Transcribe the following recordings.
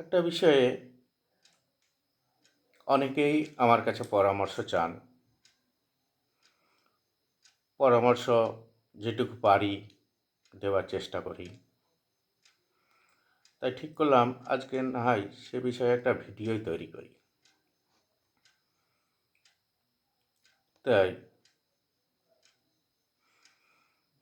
একটা বিষয়ে অনেকেই আমার কাছে পরামর্শ চান। পরামর্শ যেটুকু পারি দেওয়ার চেষ্টা করি। তাই ঠিক করলাম আজকে না হয় সে বিষয়ে একটা ভিডিওই তৈরি করি। তাই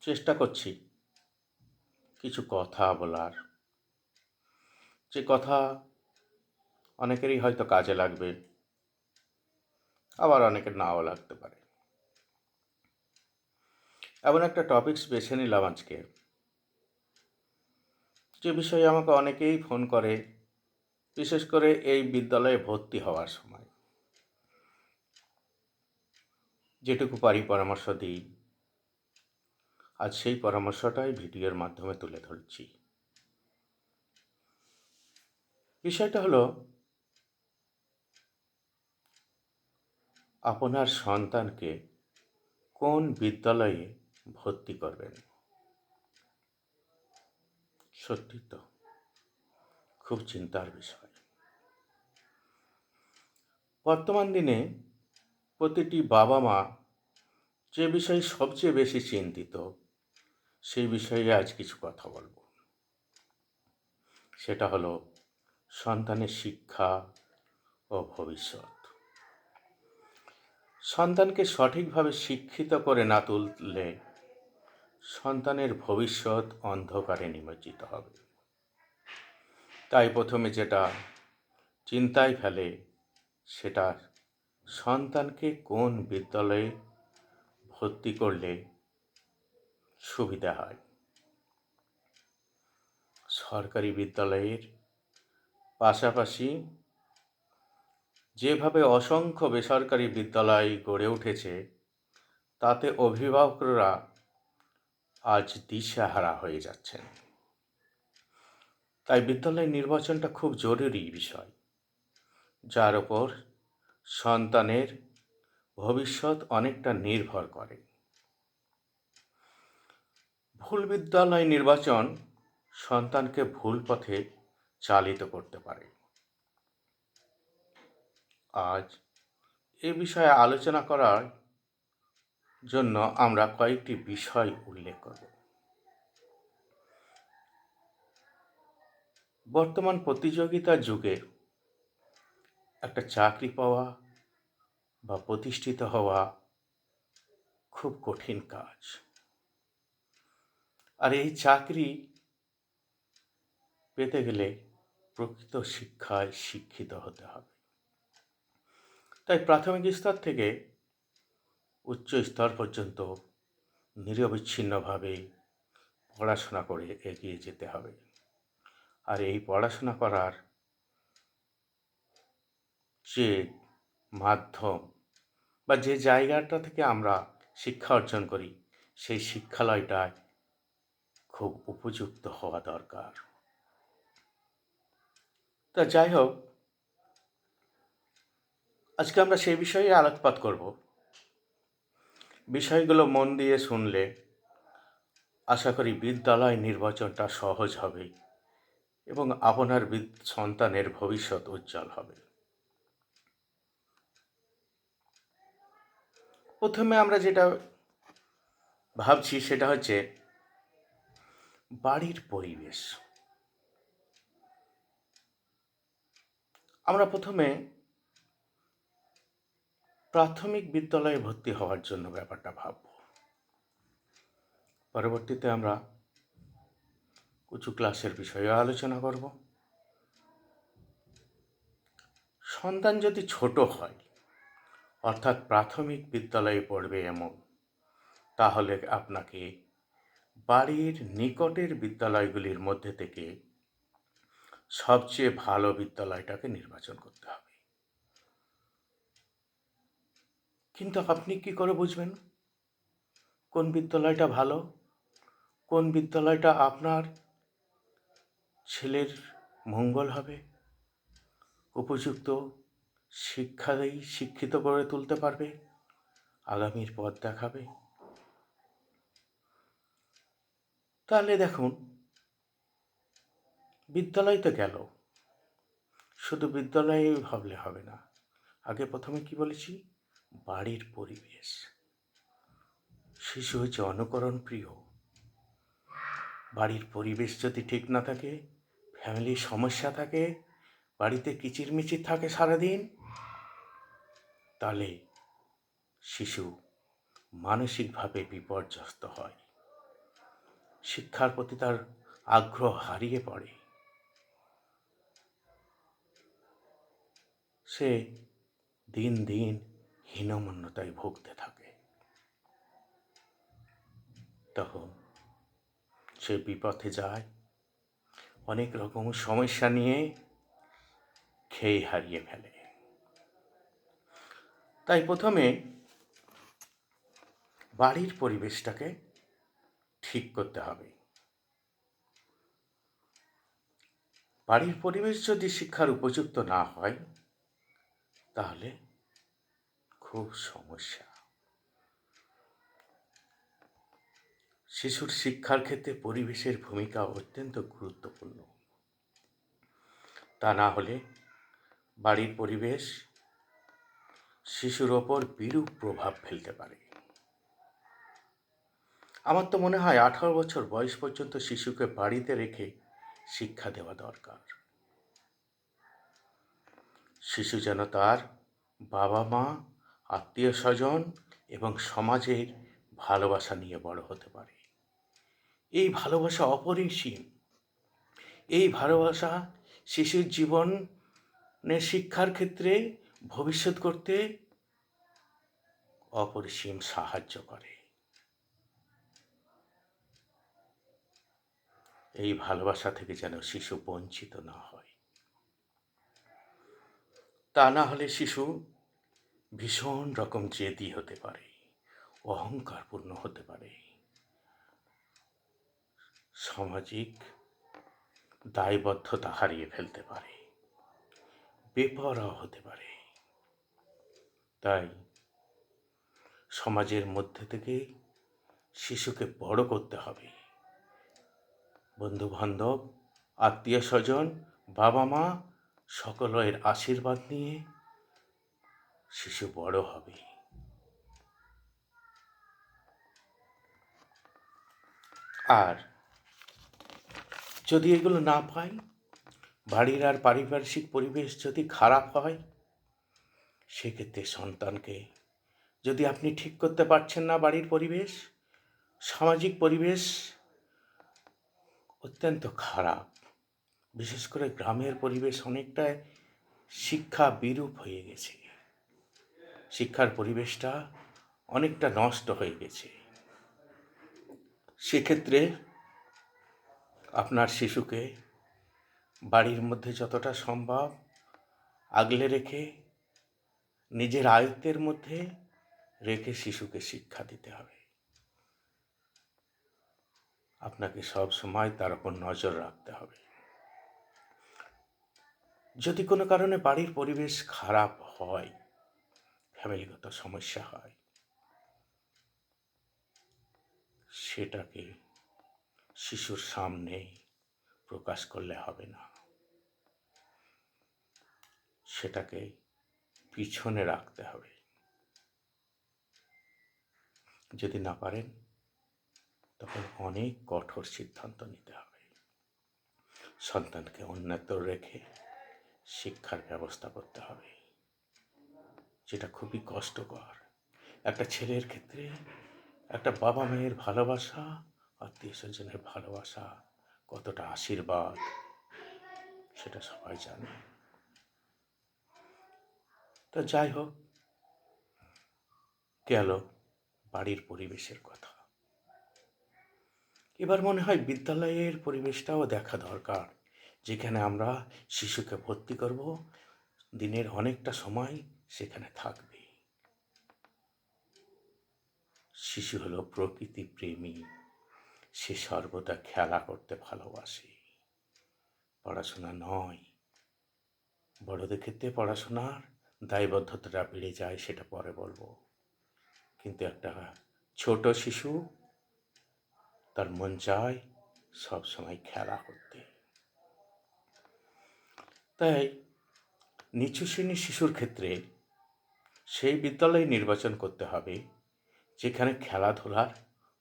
চেষ্টা করছি কিছু কথা বলার, যে কথা অনেকেরই হয়তো কাজে লাগবে, আবার অনেকের নাও লাগতে পারে। এমন একটা টপিকস বেছে নিলাম আজকে, যে বিষয়ে আমাকে অনেকেই ফোন করে, বিশেষ করে এই বিদ্যালয়ে ভর্তি হওয়ার সময়। যেটুকু পারি পরামর্শ দিই। আজ সেই পরামর্শটাই ভিডিওর মাধ্যমে তুলে ধরছি। বিষয়টা হলো, আপনার সন্তানকে কোন বিদ্যালয়ে ভর্তি করবেন। সত্যি তো খুব চিন্তার বিষয়। বর্তমান দিনে প্রতিটি বাবা মা যে বিষয়ে সবচেয়ে বেশি চিন্তিত, সেই বিষয়ে আজ কিছু কথা বলবো। সেটা হলো সন্তানের শিক্ষা ও ভবিষ্যৎ। সন্তানকে সঠিকভাবে শিক্ষিত করে না তুললে সন্তানের ভবিষ্যৎ অন্ধকারে নিমজ্জিত হবে। তাই প্রথমে যেটা চিন্তায় ফেলে, সেটা সন্তানকে কোন বিদ্যালয়ে ভর্তি করলে সুবিধা হয়। সরকারি বিদ্যালয়ের পাশাপাশি যেভাবে অসংখ্য বেসরকারি বিদ্যালয় গড়ে উঠেছে, তাতে অভিভাবকরা আজ দিশেহারা হয়ে যাচ্ছেন। তাই বিদ্যালয় নির্বাচনটা খুব জরুরি বিষয়, যার ওপর সন্তানের ভবিষ্যৎ অনেকটা নির্ভর করে। ভুল বিদ্যালয় নির্বাচন সন্তানকে ভুল পথে চালিত করতে পারে। আজ এ বিষয়ে আলোচনা করার জন্য আমরা কয়েকটি বিষয় উল্লেখ করব। বর্তমান প্রতিযোগিতার যুগে একটা চাকরি পাওয়া বা প্রতিষ্ঠিত হওয়া খুব কঠিন কাজ। আর এই চাকরি পেতে গেলে প্রকৃত শিক্ষায় শিক্ষিত হতে হবে। তাই প্রাথমিক স্তর থেকে উচ্চ স্তর পর্যন্ত নিরবিচ্ছিন্নভাবে পড়াশোনা করে এগিয়ে যেতে হবে। আর এই পড়াশোনা করার যে মাধ্যম বা যে জায়গাটা থেকে আমরা শিক্ষা অর্জন করি, সেই শিক্ষালয়টায় খুব উপযুক্ত হওয়া দরকার। তা যাই হোক, আজকে আমরা সেই বিষয়ে আলোকপাত করব। বিষয়গুলো মন দিয়ে শুনলে আশা করি বিদ্যালয় নির্বাচনটা সহজ হবে এবং আপনার সন্তানের ভবিষ্যৎ উজ্জ্বল হবে। প্রথমে আমরা যেটা ভাবছি সেটা হচ্ছে বাড়ির পরিবেশ। আমরা প্রথমে প্রাথমিক বিদ্যালয়ে ভর্তি হওয়ার জন্য ব্যাপারটা ভাবব। পরবর্তীতে আমরা উঁচু ক্লাসের বিষয়ে আলোচনা করব। সন্তান যদি ছোট হয়, অর্থাৎ প্রাথমিক বিদ্যালয়ে পড়বে এমন, তাহলে আপনাকে বাড়ির নিকটের বিদ্যালয়গুলির মধ্যে থেকে সবচেয়ে ভালো বিদ্যালয়টাকে নির্বাচন করতে হবে। কিন্তু আপনি কি করে বুঝবেন কোন বিদ্যালয়টা ভালো, কোন বিদ্যালয়টা আপনার ছেলের মঙ্গল হবে, উপযুক্ত শিক্ষায় শিক্ষিত করে তুলতে পারবে, আগামীর পথ দেখাবে? তাহলে দেখুন, বিদ্যালয় তো গেল, শুধু বিদ্যালয়ে ভাবলে হবে না। আগে প্রথমে কি বলেছি? বাড়ির পরিবেশ। শিশু হচ্ছে অনুকরণ প্রিয়। বাড়ির পরিবেশ যদি ঠিক না থাকে, ফ্যামিলির সমস্যা থাকে, বাড়িতে কিচিরমিচির থাকে সারাদিন, তাহলে শিশু মানসিকভাবে বিপর্যস্ত হয়। শিক্ষার প্রতি তার আগ্রহ হারিয়ে পড়ে। সে দিন দিন হীনমন্যতায় ভুগতে থাকে। তখন সে বিপথে যায়, অনেক রকম সমস্যা নিয়ে খেই হারিয়ে ফেলে। তাই প্রথমে বাড়ির পরিবেশটাকে ঠিক করতে হবে। বাড়ির পরিবেশ যদি শিক্ষার উপযুক্ত না হয়, তাহলে খুব সমস্যা। শিশুর শিক্ষার ক্ষেত্রে পরিবেশের ভূমিকা অত্যন্ত গুরুত্বপূর্ণ। তা না হলে বাড়ির পরিবেশ শিশুর ওপর বিরূপ প্রভাব ফেলতে পারে। আমার তো মনে হয় 18 বছর বয়স পর্যন্ত শিশুকে বাড়িতে রেখে শিক্ষা দেওয়া দরকার। শিশু যেন তার বাবা মা, আত্মীয় স্বজন এবং সমাজের ভালোবাসা নিয়ে বড় হতে পারে। এই ভালোবাসা অপরিসীম। এই ভালোবাসা শিশুর জীবনের শিক্ষার ক্ষেত্রে ভবিষ্যৎ করতে অপরিসীম সাহায্য করে। এই ভালোবাসা থেকে যেন শিশু বঞ্চিত না হয়। তা না হলে শিশু ভীষণ রকম জেদি হতে পারে, অহংকারপূর্ণ হতে পারে, সামাজিক দায়বদ্ধতা হারিয়ে ফেলতে পারে, বেপরোয়া হতে পারে। তাই সমাজের মধ্যে থেকে শিশুকে বড় করতে হবে। বন্ধুবান্ধব, আত্মীয় স্বজন, বাবা মা সকলের আশীর্বাদ নিয়ে শিশু বড় হবে। আর যদি এগুলো না পাই, বাড়ির আর পারিপার্শ্বিক পরিবেশ যদি খারাপ হয়, সেক্ষেত্রে সন্তানকে যদি আপনি ঠিক করতে পারছেন না, বাড়ির পরিবেশ, সামাজিক পরিবেশ অত্যন্ত খারাপ। বিশেষ করে গ্রামের পরিবেশ অনেকটাই শিক্ষা বিরূপ হয়ে গেছে। শিক্ষার পরিবেশটা অনেকটা নষ্ট হয়ে গেছে। সেক্ষেত্রে আপনার শিশুকে বাড়ির মধ্যে যতটা সম্ভব আগলে রেখে, নিজের আয়ত্তের মধ্যে রেখে শিশুকে শিক্ষা দিতে হবে। আপনাকে সব সময় তার উপর নজর রাখতে হবে। যদি কোনো কারণে বাড়ির পরিবেশ খারাপ হয়, ফ্যামিলিগত সমস্যা হয়, সেটাকে শিশুর সামনে প্রকাশ করলে হবে না। সেটাকে পিছনে রাখতে হবে। যদি না পারেন, তখন অনেক কঠোর সিদ্ধান্ত নিতে হবে। সন্তানকে অন্যত্র রেখে শিক্ষার ব্যবস্থা করতে হবে, যেটা খুবই কষ্টকর। একটা ছেলের ক্ষেত্রে একটা বাবা মায়ের ভালোবাসা, আত্মীয় স্বজনের ভালোবাসা কতটা আশীর্বাদ, সেটা সবাই জানে। তো যাই হোক, গেল বাড়ির পরিবেশের কথা। এবার মনে হয় বিদ্যালয়ের পরিবেশটাও দেখা দরকার, যেখানে আমরা শিশুকে ভর্তি করব, দিনের অনেকটা সময় সেখানে থাকবে। শিশু হলো প্রকৃতি প্রেমী। সে সর্বদা খেলা করতে ভালোবাসে, পড়াশোনা নয়। বড়দের ক্ষেত্রে পড়াশোনার দায়বদ্ধতাটা বেড়ে যায়, সেটা পরে বলবো। কিন্তু একটা ছোট শিশু, তার মন চায় সব সময় খেলা করতে। তাই নিচু শ্রেণীর শিশুর ক্ষেত্রে সেই বিদ্যালয় নির্বাচন করতে হবে যেখানে খেলাধুলার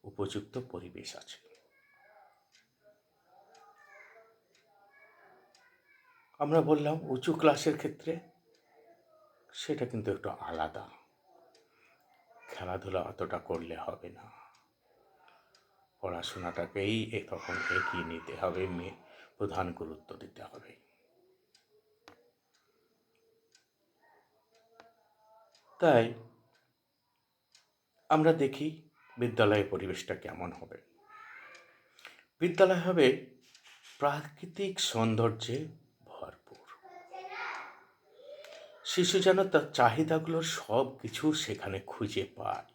উপযুক্ত পরিবেশ আছে। আমরা বললাম উঁচু ক্লাসের ক্ষেত্রে সেটা কিন্তু একটু আলাদা, খেলাধুলা অতটা করলে হবে না, পড়াশোনাটাকেই তখন এগিয়ে নিতে হবে, প্রধান গুরুত্ব দিতে হবে। তাই আমরা দেখি বিদ্যালয়ের পরিবেশটা কেমন হবে। বিদ্যালয় হবে প্রাকৃতিক সৌন্দর্যে ভরপুর। শিশু যেন তার চাহিদাগুলোর সব কিছু সেখানে খুঁজে পায়।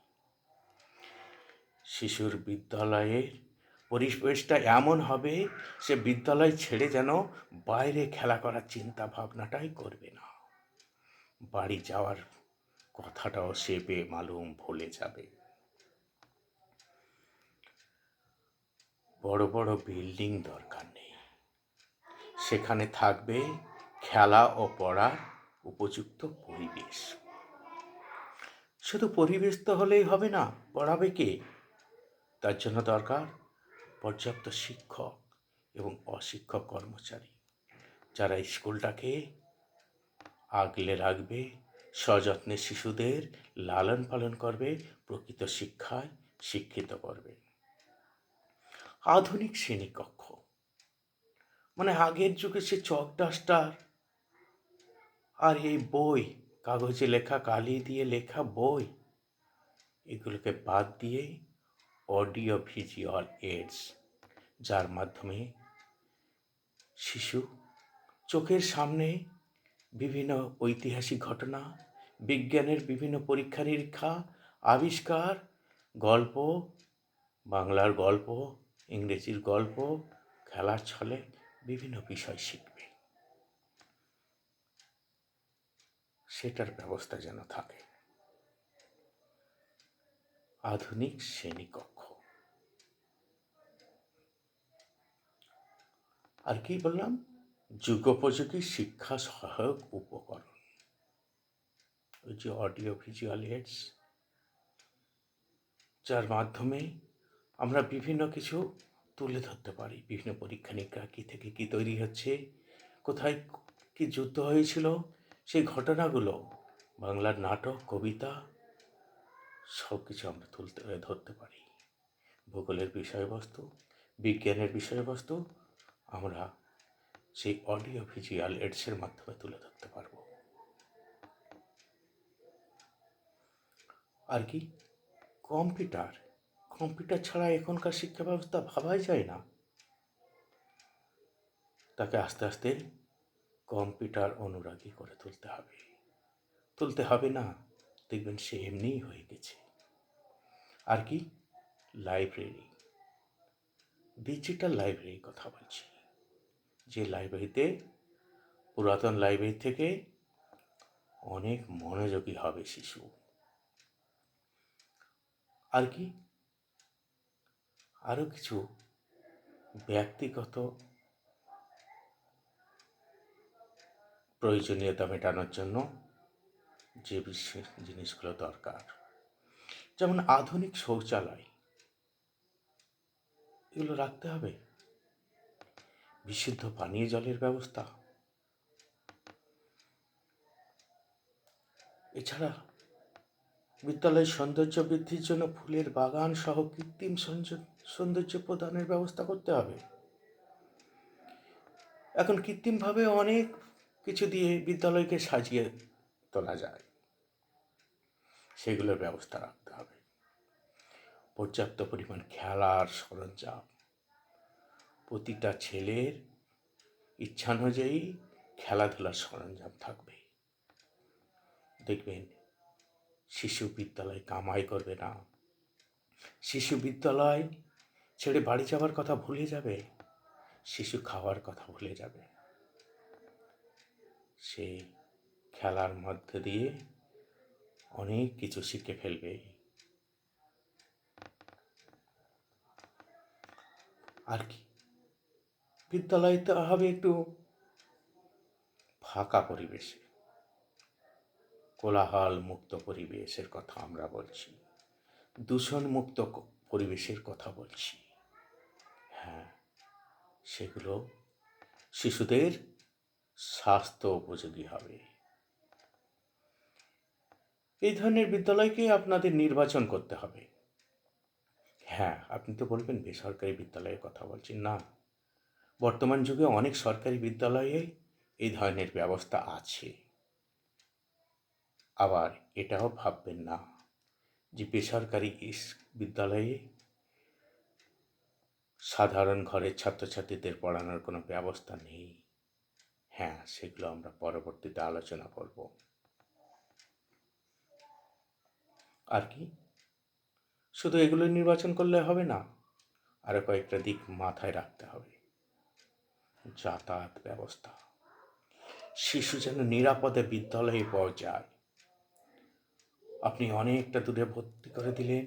শিশুর বিদ্যালয়ের পরিবেশটা এমন হবে, সে বিদ্যালয় ছেড়ে যেন বাইরে খেলা করার চিন্তা ভাবনাটাই করবে না। বাড়ি যাওয়ার কথাটাও সে বেমালুম ভুলে যাবে। বড় বড় বিল্ডিং দরকার নেই, সেখানে থাকবে খেলা ও পড়ার উপযুক্ত পরিবেশ। শুধু পরিবেশ তো হলেই হবে না, পড়াবে কে? তার জন্য দরকার পর্যাপ্ত শিক্ষক এবং অশিক্ষক কর্মচারী, যারা স্কুলটাকে আগলে রাখবে, সযত্নে শিশুদের লালন পালন করবে, প্রকৃত শিক্ষায় শিক্ষিত করবে। আধুনিক শ্রেণীকক্ষ মানে আগের যুগে সে চক ডাস্টার আর এই বই, কাগজে লেখা, কালি দিয়ে লেখা বই, এগুলোকে বাদ দিয়ে অডিও ভিজুয়াল এইডস, যার মাধ্যমে শিশু চোখের সামনে বিভিন্ন ঐতিহাসিক ঘটনা, বিজ্ঞানের বিভিন্ন পরীক্ষা নিরীক্ষা, আবিষ্কার, গল্প, বাংলার গল্প, ইংরেজির গল্প, খেলার ছলে বিভিন্ন বিষয় শিখবে। সেটার ব্যবস্থা যেন থাকে। আধুনিক শ্রেণীকক্ষ। আর কি বললাম? যুগোপযোগী শিক্ষা সহায়ক উপকরণ, ওই যে অডিও ভিজুয়াল এইডস, যার মাধ্যমে আমরা বিভিন্ন কিছু তুলে ধরতে পারি। বিভিন্ন পরীক্ষা নিরীক্ষা কী থেকে কী তৈরি হচ্ছে, কোথায় কি যুদ্ধ হয়েছিল, সেই ঘটনাগুলো, বাংলার নাটক, কবিতা, সব কিছু আমরা ধরতে পারি। ভূগোলের বিষয়বস্তু, বিজ্ঞানের বিষয়বস্তু আমরা সেই অডিও ভিজুয়াল এইডসের মাধ্যমে তুলে ধরতে পারব। আর কি? কম্পিউটার ছাড়া এখনকার শিক্ষা ব্যবস্থা ভাবাই যায় না। তাকে আস্তে আস্তে কম্পিউটার অনুরাগী করে তুলতে হবে না, দেখবেন সে এমনিই হয়ে গেছে। আর কি? লাইব্রেরি, ডিজিটাল লাইব্রেরির কথা বলছি, যে লাইব্রেরিতে, পুরাতন লাইব্রেরি থেকে অনেক মনোযোগী হবে শিশু। আর কি? আরও কিছু ব্যক্তিগত প্রয়োজনীয়তা মেটানোর জন্য যে বিশেষ জিনিসগুলো দরকার, যেমন আধুনিক শৌচালয়, এগুলো রাখতে হবে। বিশুদ্ধ পানীয় জলের ব্যবস্থা, এছাড়া বিদ্যালয়ের সৌন্দর্য বৃদ্ধির জন্য ফুলের বাগান সহ কৃত্রিম সৌন্দর্য প্রদানের ব্যবস্থা করতে হবে। এখন কৃত্রিমভাবে অনেক কিছু দিয়ে বিদ্যালয়কে সাজিয়ে তোলা যায়, সেগুলোর ব্যবস্থা রাখতে হবে। পর্যাপ্ত পরিমাণ খেলার সরঞ্জাম, প্রতিটা ছেলের ইচ্ছানুযায়ী খেলাধুলার সরঞ্জাম থাকবে। দেখবেন শিশু বিদ্যালয় কামাই করবে না, শিশু বিদ্যালয় ছেড়ে বাড়ি যাওয়ার কথা ভুলে যাবে, শিশু খাওয়ার কথা ভুলে যাবে। সে খেলার মধ্যে দিয়ে অনেক কিছু শিখে ফেলবে। আর কি? বিদ্যালয়তে হবে একটু ফাঁকা পরিবেশে, কোলাহল মুক্ত পরিবেশের কথা আমরা বলছি, দূষণমুক্ত পরিবেশের কথা বলছি। হ্যাঁ, সেগুলো শিশুদের স্বাস্থ্য উপযোগী হবে। এই ধরনের বিদ্যালয়কে আপনাদের নির্বাচন করতে হবে। হ্যাঁ, আপনি তো বলবেন বেসরকারি বিদ্যালয়ের কথা বলছি। না, বর্তমান যুগে অনেক সরকারি বিদ্যালয়ে এই ধরনের ব্যবস্থা আছে। আবার এটাও ভাববেন না যে বেসরকারি বিদ্যালয়ে সাধারণ ঘরের ছাত্রছাত্রীদের পড়ানোর কোনো ব্যবস্থা নেই। হ্যাঁ, সেগুলো আমরা পরবর্তীতে আলোচনা করব। আর কি শুধু এগুলো নির্বাচন করলে হবে না, আরও কয়েকটা দিক মাথায় রাখতে হবে। যাতায়াত ব্যবস্থা, শিশু যেন নিরাপদে বিদ্যালয়ে পৌঁছায়। আপনি অনেকটা দূরে ভর্তি করে দিলেন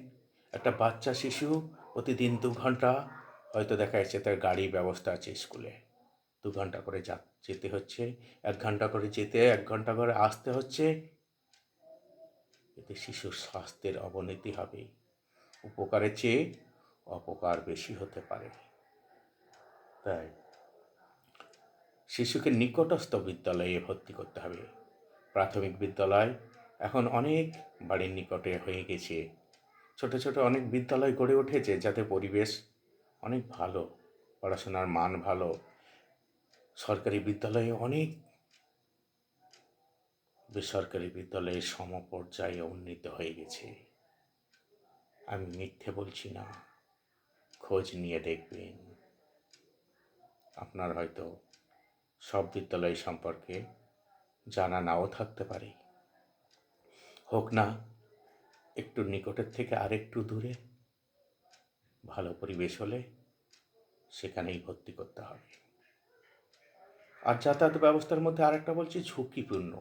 একটা বাচ্চা শিশু, প্রতিদিন 2 ঘন্টা, হয়তো দেখা যাচ্ছে তার গাড়ি ব্যবস্থা আছে স্কুলে, 2 ঘন্টা করে যেতে হচ্ছে, 1 ঘন্টা করে যেতে 1 ঘন্টা করে আসতে হচ্ছে। এতে শিশুর স্বাস্থ্যের অবনতি হবে, উপকারের চেয়ে অপকার বেশি হতে পারে। তাই শিশুকে নিকটস্থ বিদ্যালয়ে ভর্তি করতে হবে। প্রাথমিক বিদ্যালয় এখন অনেক বাড়ির নিকটে হয়ে গেছে। ছোট ছোট অনেক বিদ্যালয় গড়ে উঠেছে, যাতে পরিবেশ অনেক ভালো, পড়াশোনার মান ভালো। সরকারি বিদ্যালয়ে অনেক বেসরকারি বিদ্যালয়ে সমপর্যায়ে উন্নীত হয়ে গেছে। আমি মিথ্যে বলছি না, খোঁজ নিয়ে দেখবেন। আপনার হয়তো সব বিদ্যালয় সম্পর্কে জানা নাও থাকতে পারে। হোক না একটু নিকটের থেকে আরেকটু দূরে, ভালো পরিবেশ হলে সেখানেই ভর্তি করতে হবে। আর যাতায়াত ব্যবস্থার মধ্যে আরেকটা বলছি, ঝুঁকিপূর্ণ।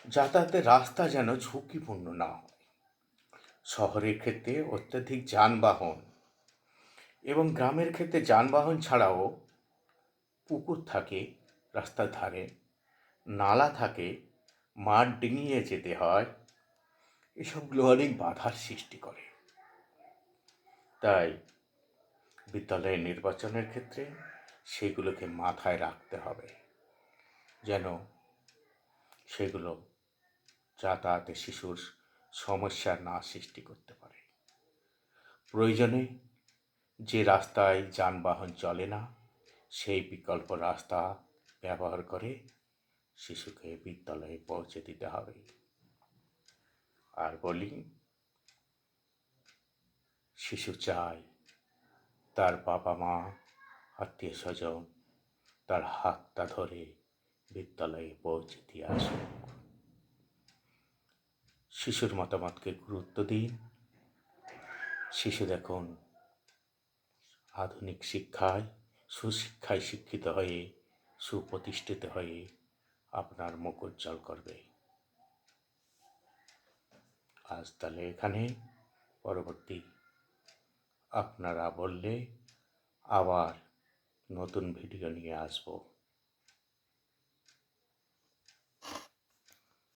যাতায়াতের রাস্তা যেন ঝুঁকিপূর্ণ না হয়। শহরের ক্ষেত্রে অত্যাধিক যানবাহন এবং গ্রামের ক্ষেত্রে যানবাহন ছাড়াও পুকুর থাকে রাস্তার ধারে, নালা থাকে, মাঠ ডিঙিয়ে যেতে হয়, এসবগুলো অনেক বাধার সৃষ্টি করে। তাই বিদ্যালয়ের নির্বাচনের ক্ষেত্রে সেগুলোকে মাথায় রাখতে হবে, যেন সেগুলো যাতায়াতে শিশুর সমস্যা না সৃষ্টি করতে পারে। প্রয়োজনে যে রাস্তায় যানবাহন চলে না, সেই বিকল্প রাস্তা ব্যবহার করে শিশুকে বিদ্যালয়ে পৌঁছে দিতে হবে। আর বলি, শিশু চায় তার বাবা মা, আত্মীয় স্বজন তার হাতটা ধরে বিদ্যালয়ে পৌঁছে দিয়ে আসুক। শিশুর মতামতকে গুরুত্ব দিন। শিশু দেখুন আধুনিক শিক্ষায়, সুশিক্ষায় শিক্ষিত হয়ে, সুপ্রতিষ্ঠিত হয়ে আপনার মুখ উজ্জ্বল করবে। আজ তাহলে এখানে, পরবর্তী আপনারা বললে আবার নতুন ভিডিও নিয়ে আসবো।